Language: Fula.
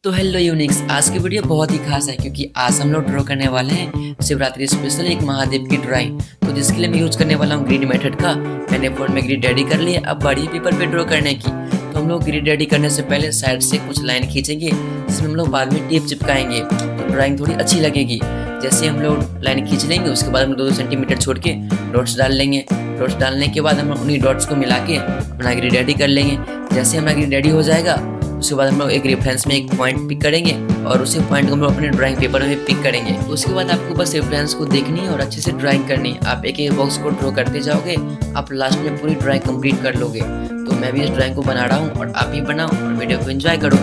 तो hello Unix, आज की वीडियो बहुत ही खास है क्योंकि आज हम लोग ड्रॉ करने वाले हैं शिवरात्रि स्पेशल एक महादेव की ड्राइंग। तो जिसके लिए मैं यूज करने वाला हूँ ग्रिड मेथड का। मैंने फोन में ग्रिड रेडी कर लिया, अब बारी पेपर पे ड्रॉ करने की। तो हम लोग ग्रिड रेडी करने से पहले साइड से कुछ लाइन खींचेंगे जिसमें हम लोग बाद में टेप चिपकाएंगे तो ड्राइंग थोड़ी अच्छी लगेगी। जैसे हम लोग लाइन खींच लेंगे उसके बाद हम 2-2 सेंटीमीटर छोड़ के डॉट्स डाल लेंगे। डॉट्स डालने के बाद हम उन्हीं डॉट्स को मिला के अपना ग्रिड रेडी कर लेंगे। जैसे हमारा ग्रिड रेडी हो जाएगा उसके बाद हम लोग एक रेफरेंस में एक पॉइंट पिक करेंगे और उसी पॉइंट को हम लोग अपने ड्राइंग पेपर में पिक करेंगे। उसके बाद आपको बस रेफरेंस को देखनी है और अच्छे से ड्राइंग करनी है। आप एक एक बॉक्स को ड्रॉ करते जाओगे, आप लास्ट में पूरी ड्राइंग कंप्लीट कर लोगे। तो मैं भी इस ड्राइंग को बना रहा हूँ और आप भी बनाओ और वीडियो को एंजॉय करो।